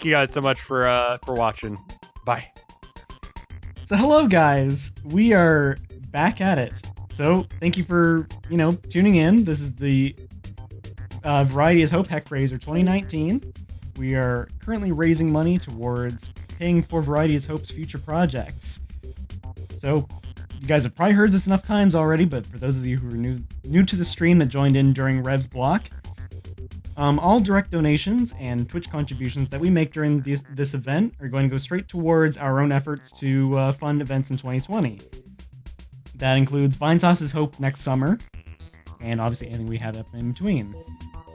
you guys so much for watching. Bye. So hello guys, we are back at it. So thank you for, tuning in. This is the Variety is Hope Heckraiser 2019. We are currently raising money towards paying for Variety is Hope's future projects. So you guys have probably heard this enough times already, but for those of you who are new to the stream that joined in during Rev's block, all direct donations and Twitch contributions that we make during this event are going to go straight towards our own efforts to fund events in 2020. That includes Vinesauce's Hope next summer, and obviously anything we have up in between.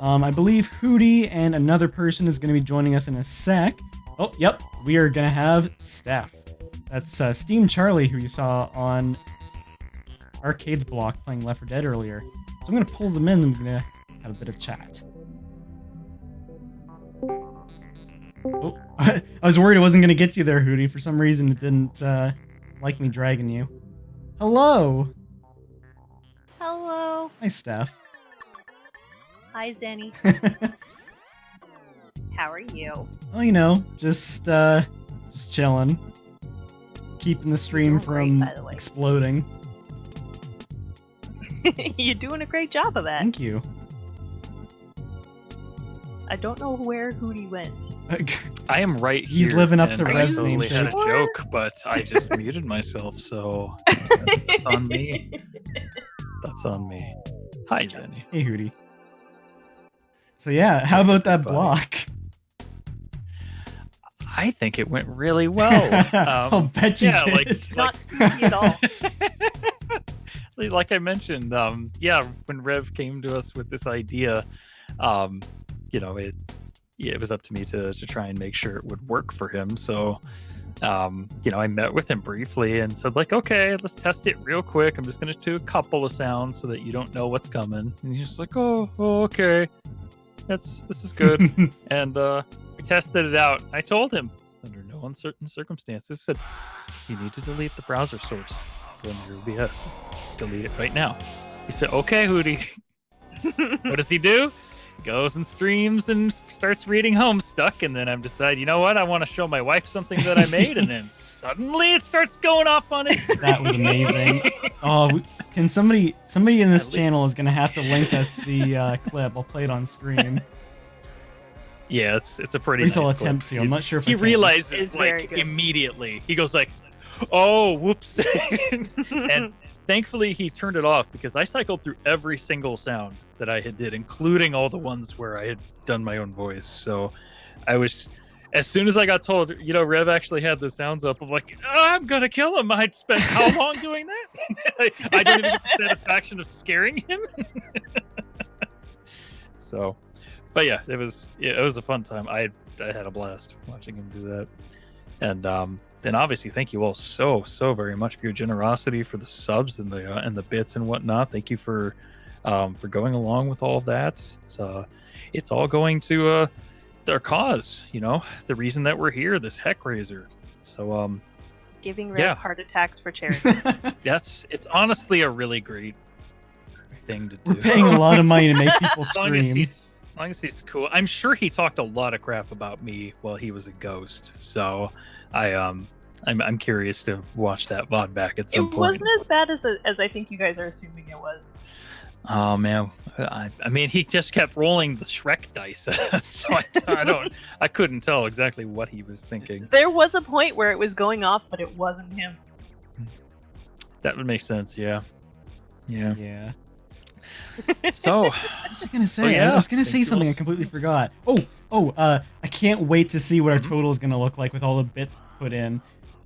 I believe Hootey and another person is going to be joining us in a sec. Oh, yep, we are going to have Steph. That's 𝗢𝗢𝗢𝗡𝗡, who you saw on Arcade's block playing Left 4 Dead earlier. So I'm going to pull them in and we're going to have a bit of chat. Oh, I was worried it wasn't going to get you there, Hootey. For some reason, it didn't like me dragging you. Hello! Hello. Hi, Steph. Hi, Zenny. How are you? Oh, just chilling. Keeping the stream You're great, from by the way. exploding. You're doing a great job of that. Thank you. I don't know where Hootey went. I am right here. He's living up to and Rev's I totally had a namesake. joke, but I just muted myself, so that's on me. That's on me. Hi, Zenny. Hey, Hootey. So yeah, how about that Buddy. block? I think it went really well. I'll bet you yeah, did. Not spooky at all. like I mentioned, when Rev came to us with this idea, it was up to me to try and make sure it would work for him. So, I met with him briefly and said, like, okay, let's test it real quick. I'm just going to do a couple of sounds so that you don't know what's coming. And he's just like, oh okay. This is good. And we tested it out. I told him, under no uncertain circumstances, said, you need to delete the browser source from your OBS. Delete it right now. He said, okay, Hootey. What does he do? Goes and streams and starts reading Homestuck, and then I'm decided, you know what? I want to show my wife something that I made, and then suddenly it starts going off on his screen. That was amazing. Oh, can somebody in this channel is gonna have to link us the clip. I'll play it on stream. Yeah, it's a pretty. At least nice I'll clip. attempt to. I'm not sure if He I can. realizes It's very like good. immediately. He goes like, "Oh, whoops!" And thankfully he turned it off because I cycled through every single sound that I had did, including all the ones where I had done my own voice. So I was, as soon as I got told, Rev actually had the sounds up, I'm like, oh, I'm gonna kill him. I'd spent how long doing that? I didn't even get the satisfaction of scaring him. So, but yeah, it was a fun time. I had a blast watching him do that. And then obviously thank you all so very much for your generosity, for the subs and the bits and whatnot. Thank you for going along with all of that. It's all going to their cause, the reason that we're here, this Heckraiser. So Giving Rev Yeah. heart attacks for charity. it's honestly a really great thing to do. We're paying a lot of money to make people As long as scream. he's cool. I'm sure he talked a lot of crap about me while he was a ghost. So I'm curious to watch that VOD back at some It point. wasn't as bad as I think you guys are assuming it was. Oh man, I mean, he just kept rolling the Shrek dice, so I couldn't tell exactly what he was thinking. There was a point where it was going off, but it wasn't him. That would make sense, yeah. Yeah. So, What was I gonna say? yeah, I was gonna thank say you something. all. I completely forgot. I can't wait to see what our total is gonna look like with all the bits put in.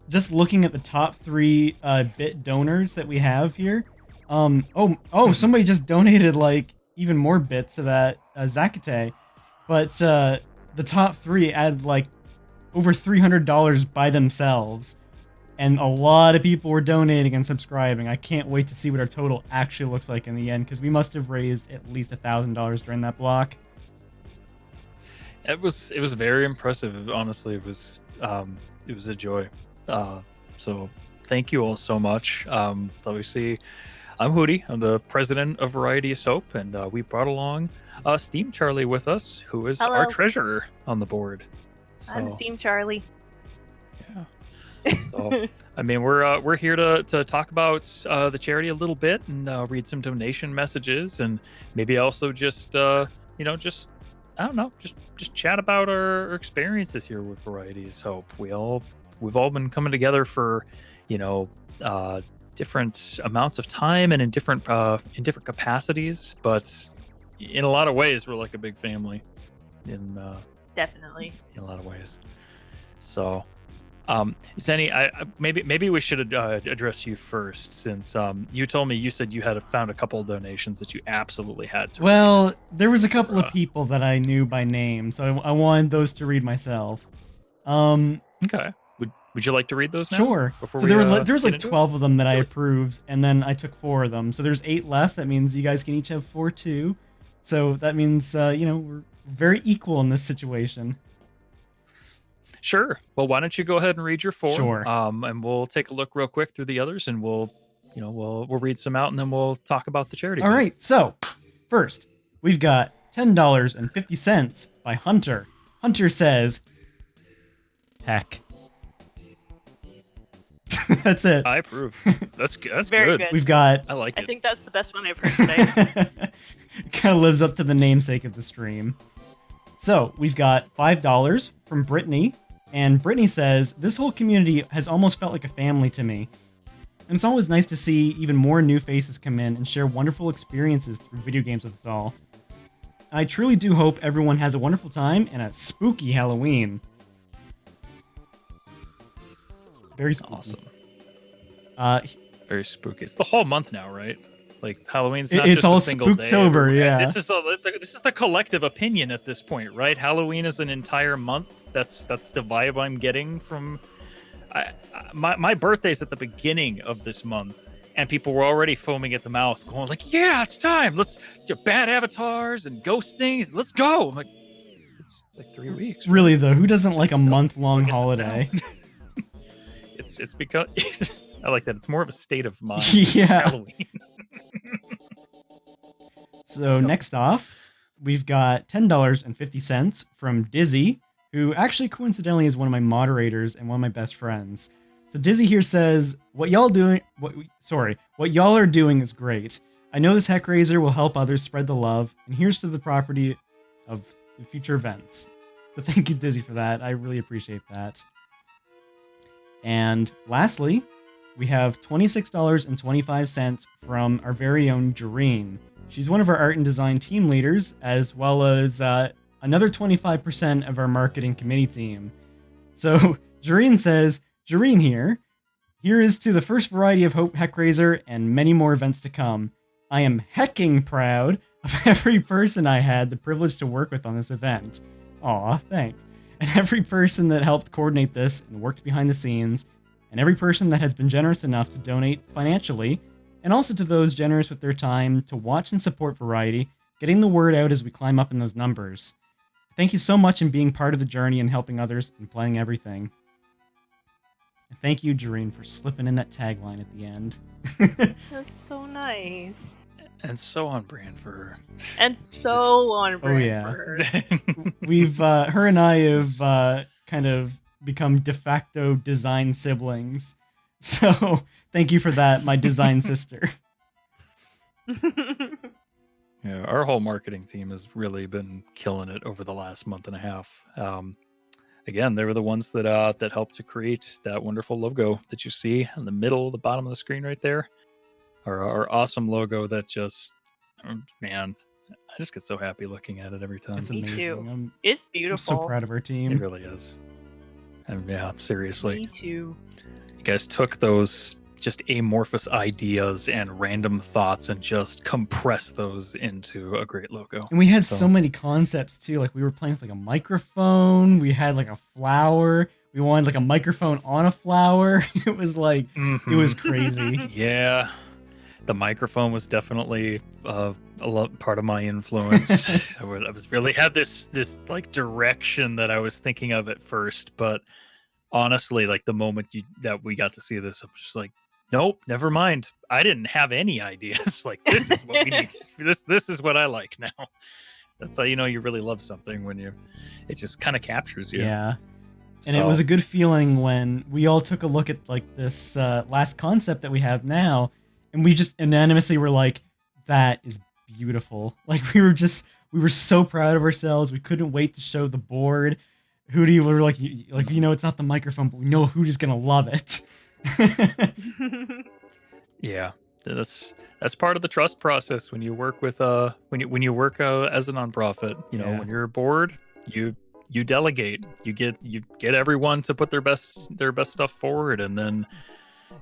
Just looking at the top 3 bit donors that we have here. Somebody just donated like even more bits to that 𝗙𝗘𝗦𝗧𝗜𝗢𝗡, but the top 3 added like over $300 by themselves. And a lot of people were donating and subscribing. I can't wait to see what our total actually looks like in the end, because we must have raised at least $1,000 during that block. it was very impressive. Honestly, it was a joy. So thank you all so much. Obviously, I'm Hootey. I'm the president of Variety of Soap, and we brought along SteamCharlie with us, who is our Hello. treasurer on the board. I'm So, 𝗢𝗢𝗡𝗡. yeah. So, I mean, we're here to talk about the charity a little bit and read some donation messages, and maybe also just just I don't know, just chat about our experiences here with Variety's Hope. We've all been coming together for you know different amounts of time and in different capacities, but in a lot of ways we're like a big family in Definitely. a lot of ways. So. Zenny, maybe we should address you first, since you told me you said you had found a couple of donations that you absolutely had to. Well, there was a couple of people that I knew by name, so I wanted those to read myself. Okay. Would you like to read those now? Sure. Before So we, there was get like into it? 12 of them that I Sure. approved, and then I took 4 of them. So there's 8 left. That means you guys can each have 4 too. So that means we're very equal in this situation. Sure. Well, why don't you go ahead and read your 4? Sure. And we'll take a look real quick through the others, and we'll read some out, and then we'll talk about the charity. All right. So first, we've got $10.50 by Hunter. Hunter says, "Heck." That's it. I approve. That's good. That's Very good. good. We've got. I like I it. think that's the best one I've heard today. Kind of lives up to the namesake of the stream. So we've got $5 from Brittany, and Brittany says, "This whole community has almost felt like a family to me. And it's always nice to see even more new faces come in and share wonderful experiences through video games with us all. I truly do hope everyone has a wonderful time and a spooky Halloween." Very spooky. Awesome. Very spooky. It's the whole month now, right? Like Halloween's not It's just all a single day. Spooktober, yeah. This is the collective opinion at this point, right? Halloween is an entire month. That's the vibe I'm getting from. My birthday's at the beginning of this month, and people were already foaming at the mouth, going like, "Yeah, it's time. Let's bad avatars and ghost things. Let's go." I'm like, it's like 3 weeks. Right? Really, though, who doesn't like a month-long I guess it's holiday? It's because I like that. It's more of a state of mind. Yeah. Halloween. So next off, we've got $10.50 from Dizzy, who actually coincidentally is one of my moderators and one of my best friends. So Dizzy here says, what y'all are doing is great. I know this Heckraiser will help others spread the love, and here's to the property of the future events." So thank you, Dizzy, for that. I really appreciate that. And lastly, we have $26.25 from our very own Jareen. She's one of our art and design team leaders, as well as another 25% of our marketing committee team. So Jareen says, "Jareen here is to the first Variety of Hope Heckraiser and many more events to come. I am hecking proud of every person I had the privilege to work with on this event." Aw, thanks. "And every person that helped coordinate this and worked behind the scenes, and every person that has been generous enough to donate financially, and also to those generous with their time to watch and support Variety, getting the word out as we climb up in those numbers. Thank you so much in being part of the journey and helping others and playing everything." And thank you, Jareen, for slipping in that tagline at the end. That's so nice. And so on brand for her. And so on brand yeah. for her. We've, her and I have kind of become de facto design siblings. So thank you for that, my design sister. Yeah, our whole marketing team has really been killing it over the last month and a half. Again, they were the ones that helped to create that wonderful logo that you see in the middle, the bottom of the screen right there. Our awesome logo that just, man, I just get so happy looking at it every time. It's Me amazing. too. It's I'm beautiful. so proud of our It team. really is. And yeah, seriously. Me too. You guys took those just amorphous ideas and random thoughts and just compressed those into a great logo. And we had so many concepts too. Like we were playing with like a microphone. We had like a flower. We wanted like a microphone on a flower. It was like, it was crazy. Yeah. The microphone was definitely a lot part of my influence. I was really had this like direction that I was thinking of at first, but honestly, like the moment that we got to see this, I was just like, nope, never mind. I didn't have any ideas. Like this is what we need. This is what I like now. That's how you know you really love something, when it just kind of captures you. Yeah. And it was a good feeling when we all took a look at like this last concept that we have now, and we just unanimously were like, that is beautiful. Like we were so proud of ourselves. We couldn't wait to show the board. Hootey, we were like, it's not the microphone, but we know Hooty's gonna love it. Yeah, that's part of the trust process when you work with when you work as a nonprofit. Yeah. When you're bored, you delegate. You get everyone to put their best stuff forward, and then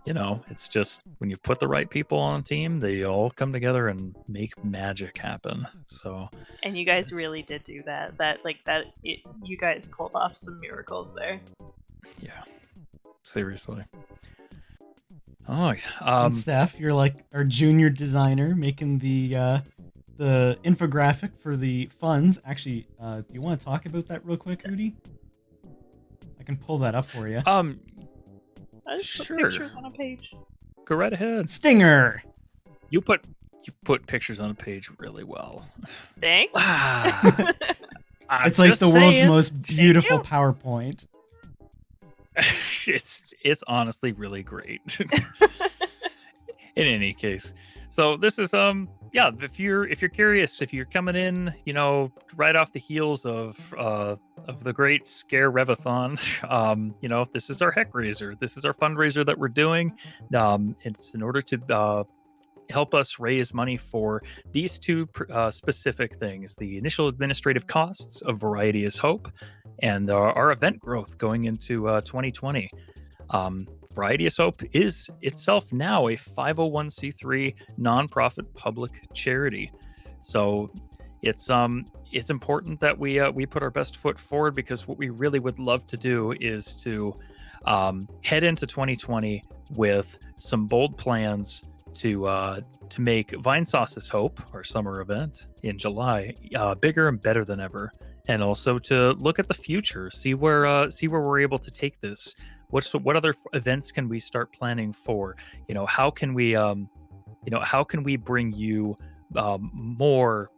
it's just when you put the right people on a team, they all come together and make magic happen. So. And you guys really did do that. You guys pulled off some miracles there. Yeah, seriously. All right. And Steph, you're like our junior designer, making the infographic for the funds. Actually, do you want to talk about that real quick, Hootey? I can pull that up for you. I just Sure. put pictures on a page. Go right ahead. Stinger. You put pictures on a page really well. Thanks. It's like the world's most beautiful PowerPoint. It's honestly really great. In any case, so this is if you're curious, if you're coming in, right off the heels of the great 𝗗𝗘𝗦𝗧𝗜𝗢𝗡, this is our Heckraiser. This is our fundraiser that we're doing. It's in order to help us raise money for these two specific things: the initial administrative costs of Variety is Hope, and our event growth going into 2020. Variety is Hope is itself now a 501c3 nonprofit public charity. So it's important that we put our best foot forward, because what we really would love to do is to head into 2020 with some bold plans to make Vine Sauce's Hope, our summer event in July, bigger and better than ever, and also to look at the future, see where we're able to take this. What other events can we start planning for? How can we bring you more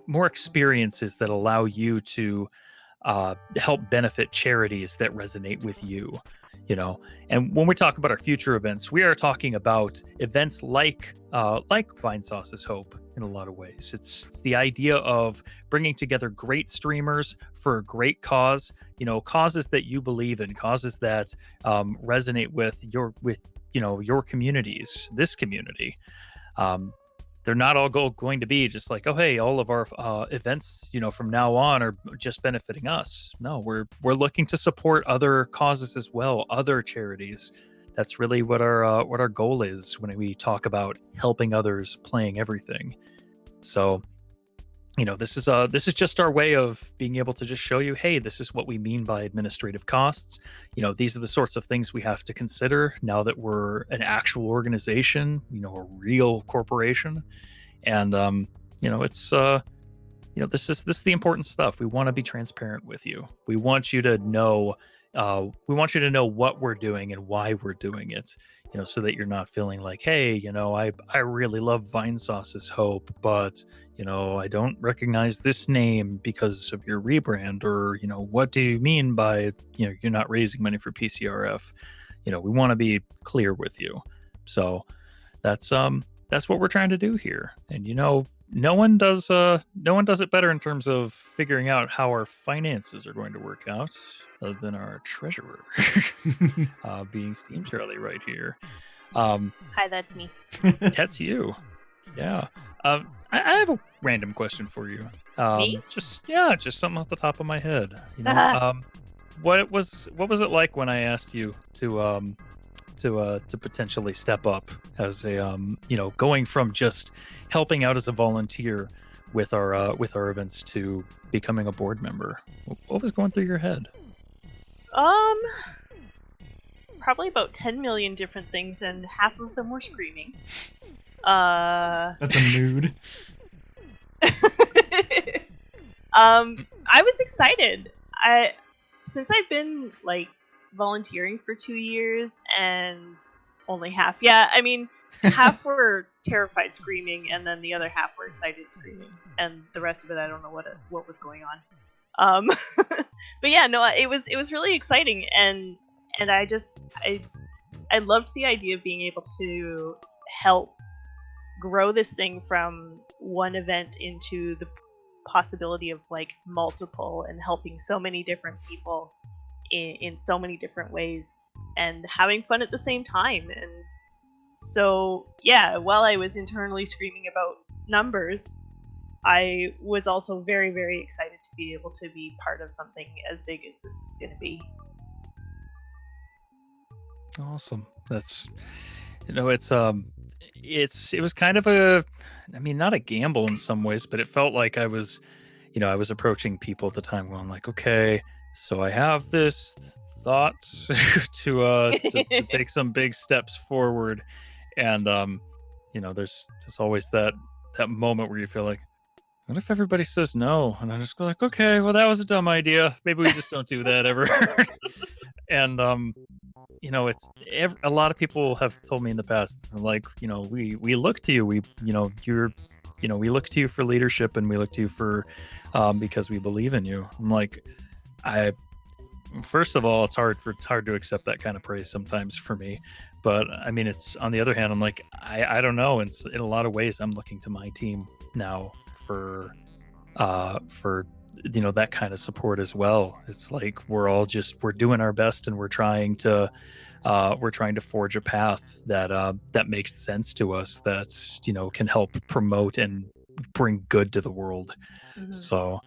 experiences that allow you to help benefit charities that resonate with you. And when we talk about our future events, we are talking about events like Vine Sauce's Hope. In a lot of ways, it's the idea of bringing together great streamers for a great cause, causes that you believe in, causes that resonate with your communities, this community. They're not all going to be just like, oh, hey, all of our events, from now on are just benefiting us. No, we're looking to support other causes as well, other charities. That's really what our goal is when we talk about helping others, playing everything. So, this is just our way of being able to just show you, hey, this is what we mean by administrative costs. These are the sorts of things we have to consider now that we're an actual organization, a real corporation. And it's this is the important stuff. We want to be transparent with you. We want you to know what we're doing and why we're doing it, so that you're not feeling like, hey, I really love Vine Sauce's Hope, but I don't recognize this name because of your rebrand, or what do you mean by you're not raising money for PCRF? We want to be clear with you. So that's what we're trying to do here. And no one does it better in terms of figuring out how our finances are going to work out other than our treasurer, being SteamCharlie right here. Hi, that's me. That's you. Yeah. I have a random question for you. Me? Just something off the top of my head. What was it like when I asked you to potentially step up as a going from just helping out as a volunteer with our events to becoming a board member? What was going through your head? Probably about 10 million different things, and half of them were screaming. That's a mood. I was excited. Since I've been volunteering for 2 years and only half. Yeah, I mean, half were terrified screaming, and then the other half were excited screaming, and the rest of it I don't know what was going on. But yeah, no, it was really exciting, and I loved the idea of being able to help grow this thing from one event into the possibility of like multiple, and helping so many different people in so many different ways, and having fun at the same time. And so yeah, while I was internally screaming about numbers, I was also very, very excited to be able to be part of something as big as this is going to be. Awesome. That's, it was kind of a, I mean, not a gamble in some ways, but it felt like I was approaching people at the time going like, okay, so I have this thought to take some big steps forward. And there's always that moment where you feel like, what if everybody says no? And I just go like, okay, well, that was a dumb idea. Maybe we just don't do that ever. And it's a lot of people have told me in the past, like, we look to you. We look to you for leadership, and we look to you for because we believe in you. I'm like, first of all, it's hard to accept that kind of praise sometimes for me. But I mean, it's on the other hand, I'm like, I don't know. And in a lot of ways, I'm looking to my team now for that kind of support as well. It's like we're doing our best, and we're trying to forge a path that makes sense to us, that can help promote and bring good to the world. Mm-hmm. So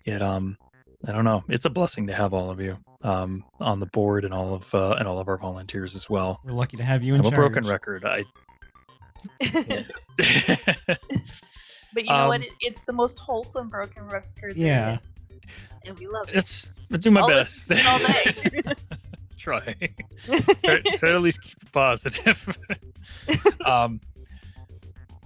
it I don't know, it's a blessing to have all of you on the board, and all of our volunteers as well. We're lucky to have you in I'm charge. a broken record. Yeah. But you know what? It's the most wholesome broken record. Yeah. And we love it. I do my All best. all day. try to at least keep it positive.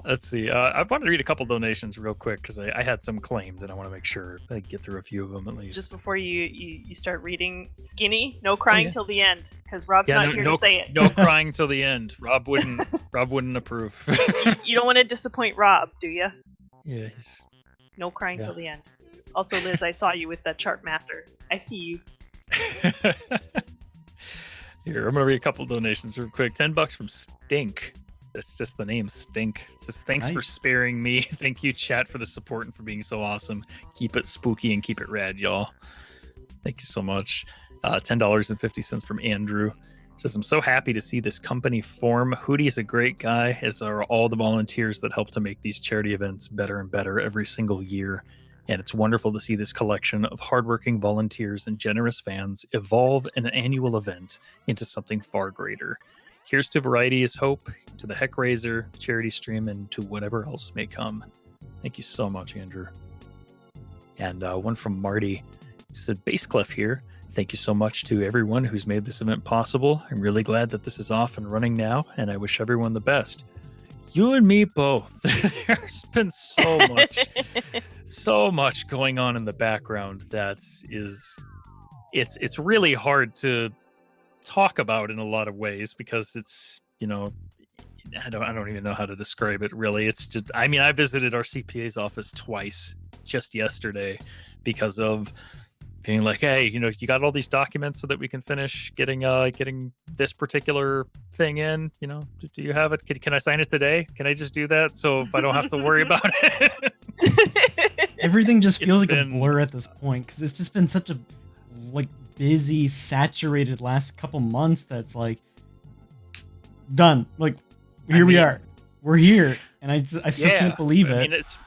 Let's see. I wanted to read a couple donations real quick, because I had some claimed, and I want to make sure I get through a few of them at least. Just before you start reading, Skinny, no crying till the end, because Rob's Yeah, not here to say it. No crying till the end. Rob wouldn't approve. You don't want to disappoint Rob, do you? Yeah. No crying till the end. Also, Liz, I saw you with that chart master. I see you. Here, I'm gonna read a couple donations real quick. $10 from Stink. That's just the name, Stink. It says, thanks for sparing me. Thank you, chat, for the support and for being so awesome. Keep it spooky and keep it rad, y'all. Thank you so much. $10.50 from Andrew. It says, I'm so happy to see this company form. Hootey's a great guy, as are all the volunteers that help to make these charity events better and better every single year. And it's wonderful to see this collection of hardworking volunteers and generous fans evolve an annual event into something far greater. Here's to Variety is Hope, to the Heckraiser, Charity Stream, and to whatever else may come. Thank you so much, Andrew. And one from Marty, who said, Bass Clef here. Thank you so much to everyone who's made this event possible. I'm really glad that this is off and running now, and I wish everyone the best. You and me both. There's been so much going on in the background that it's really hard to talk about in a lot of ways, because it's, I don't even know how to describe it really. It's just, I mean, I visited our CPA's office twice just yesterday because of being like, hey, you got all these documents so that we can finish getting this particular thing in, do you have it? Can I sign it today? Can I just do that so if I don't have to worry about it? Everything just feels like a blur at this point, because it's just been such a busy, saturated last couple months that's like done. Like, we are. We're here, and I still can't believe it. I mean, it's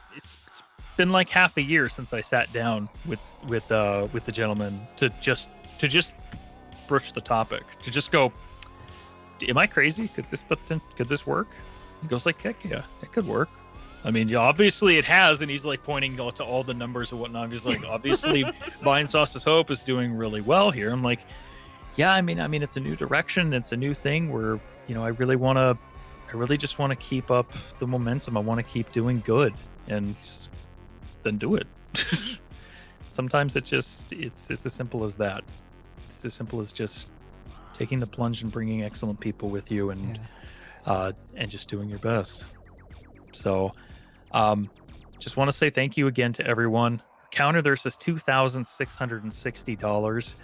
been like half a year since I sat down with the gentleman to just broach the topic, to just go, am I crazy? Could this work? He goes like, heck yeah, it could work. I mean, obviously it has, and he's like pointing to all the numbers and whatnot. He's like, obviously, Buying Sauce's Hope is doing really well here. I'm like, yeah, I mean, it's a new direction, it's a new thing where I really just want to keep up the momentum. I want to keep doing good, and then do it. Sometimes it's as simple as that. It's as simple as just taking the plunge and bringing excellent people with you, and and just doing your best. So just want to say thank you again to everyone. Counter there says $2,660.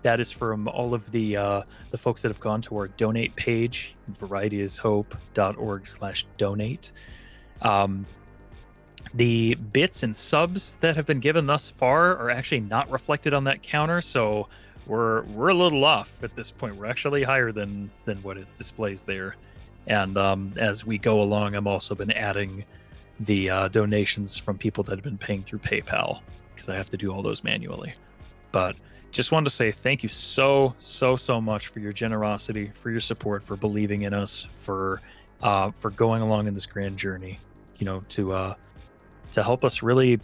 That is from all of the folks that have gone to our donate page, varietyishope.org/donate. The bits and subs that have been given thus far are actually not reflected on that counter, so we're a little off at this point. We're actually higher than what it displays there. And as we go along, I've also been adding the donations from people that have been paying through PayPal, because I have to do all those manually. But just wanted to say thank you so much for your generosity, for your support, for believing in us, for going along in this grand journey, you know, to help us really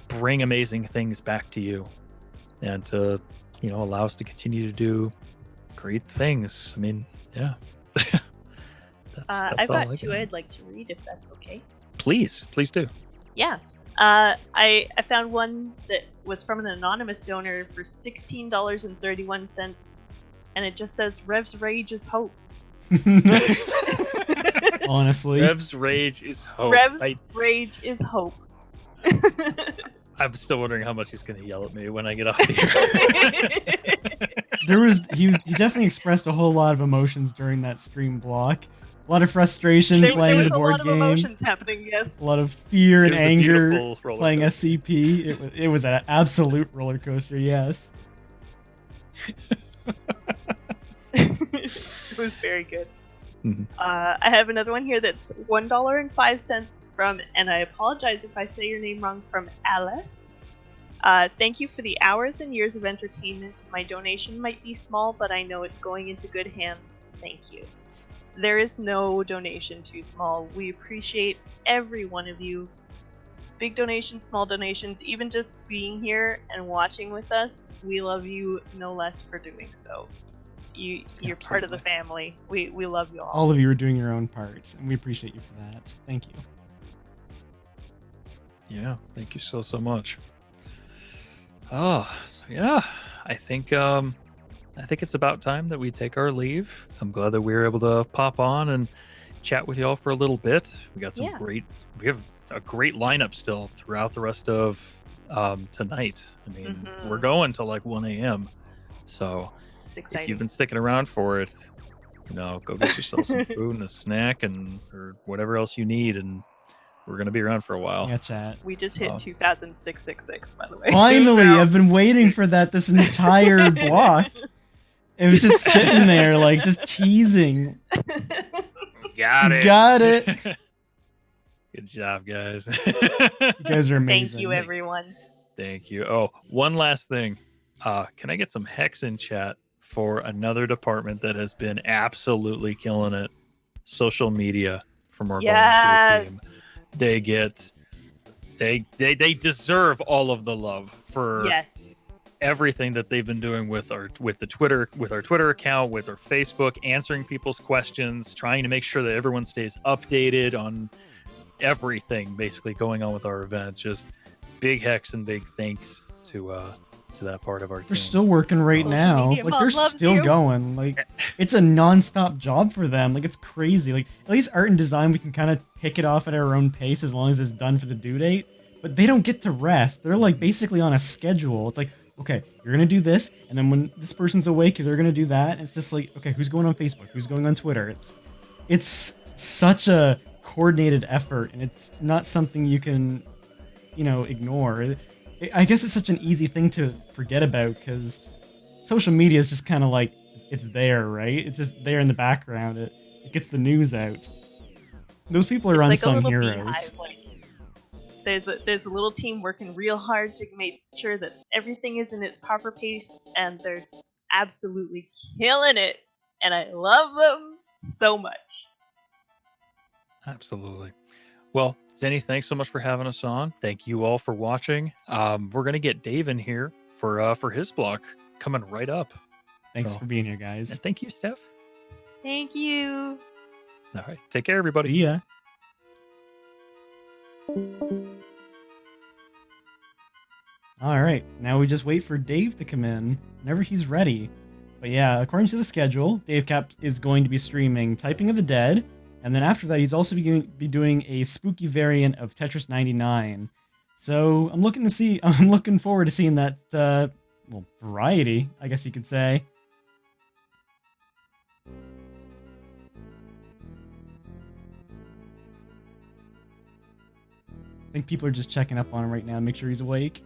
bring amazing things back to you, and to, you know, allow us to continue to do great things. I mean, yeah. I've got two I'd like to read, if that's okay. Please do. Yeah. I found one that was from an anonymous donor for $16.31, and it just says, Rev's rage is hope. Honestly. Rev's rage is hope. Rev's rage is hope. I'm still wondering how much he's going to yell at me when I get off the air. He definitely expressed a whole lot of emotions during that stream block. A lot of frustration playing the board game. There was a lot of emotions happening, yes. A lot of fear and anger playing coaster. SCP. It was an absolute roller coaster, yes. It was very good. Mm-hmm. I have another one here that's $1.05 from, and I apologize if I say your name wrong, from Alice. Thank you for the hours and years of entertainment. My donation might be small, but I know it's going into good hands. Thank you. There is no donation too small. We appreciate every one of you. Big donations, small donations, even just being here and watching with us. We love you no less for doing so. You're part of the family. We love you all. All of you are doing your own part, and we appreciate you for that. Thank you. Yeah, thank you so much. Oh, so yeah, I think it's about time that we take our leave. I'm glad that we were able to pop on and chat with y'all for a little bit. We got some we have a great lineup still throughout the rest of tonight. I mean, we're going till like 1 a.m. So if you've been sticking around for it, you know, go get yourself some food and a snack or whatever else you need, and we're gonna be around for a while. Yeah, chat. We just hit 2,666, by the way. Finally, I've been waiting for that this entire block. It was just sitting there, like, just teasing. Got it. Good job, guys. You guys are amazing. Thank you, everyone. Thank you. Oh, one last thing. Can I get some hex in chat for another department that has been absolutely killing it? Social media from our volunteer team. They deserve all of the love for everything that they've been doing with our Twitter account, with our Facebook, answering people's questions, trying to make sure that everyone stays updated on everything basically going on with our event. Just big hex and big thanks to that part of our team. They're still working right now. Like, they're still going. Like, it's a non-stop job for them. Like, it's crazy. Like, at least art and design, we can kind of pick it off at our own pace as long as it's done for the due date. But they don't get to rest. They're like basically on a schedule. It's like, okay, you're gonna do this, and then when this person's awake, they're gonna do that. And it's just like, okay, who's going on Facebook? Who's going on Twitter? It's such a coordinated effort, and it's not something you can, you know, ignore. I guess it's such an easy thing to forget about, because social media is just kind of like, it's there, right? It's just there in the background. It gets the news out. Those people are unsung heroes. There's a little team working real hard to make sure that everything is in its proper pace, and they're absolutely killing it, and I love them so much. Absolutely. Well, Zenny, thanks so much for having us on. Thank you all for watching. We're gonna get Dave in here for his block coming right up. Thanks for being here, guys. And thank you, Steph. Thank you. All right, take care, everybody. See ya. All right, now we just wait for Dave to come in whenever he's ready. But yeah, according to the schedule, Dave Cap is going to be streaming Typing of the Dead, and then after that, he's also be doing a spooky variant of Tetris 99. So I'm looking forward to seeing that, well, variety, I guess you could say. I think people are just checking up on him right now to make sure he's awake.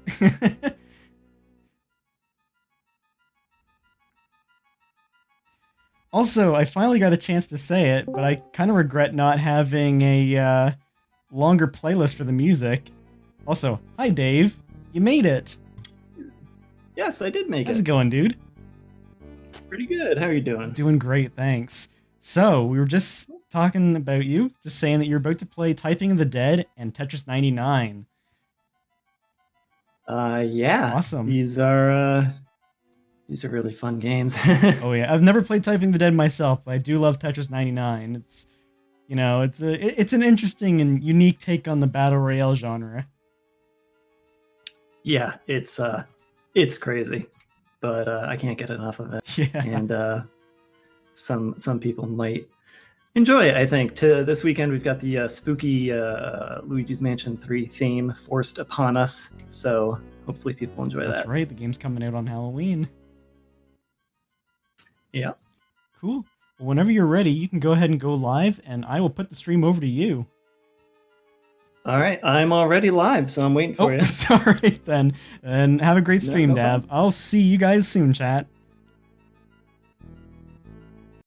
Also, I finally got a chance to say it, but I kind of regret not having a longer playlist for the music. Also, hi Dave, you made it. Yes, I did make How's it. it going, dude? Pretty good. How are you doing? Doing great, thanks. So, we were just talking about you, just saying that you're about to play Typing of the Dead and Tetris 99. Yeah. Awesome. These are really fun games. Oh yeah, I've never played Typing of the Dead myself, but I do love Tetris 99. It's, you know, it's an interesting and unique take on the battle royale genre. Yeah, it's crazy, but I can't get enough of it. Yeah. And some people might enjoy it. I think this weekend we've got the spooky Luigi's Mansion 3 theme forced upon us, so hopefully people enjoy that. That's right, the game's coming out on Halloween. Yeah. Cool. Well, whenever you're ready, you can go ahead and go live, and I will put the stream over to you. All right, I'm already live, so I'm waiting for you. Sorry then. And have a great stream, no Dav. I'll see you guys soon, chat.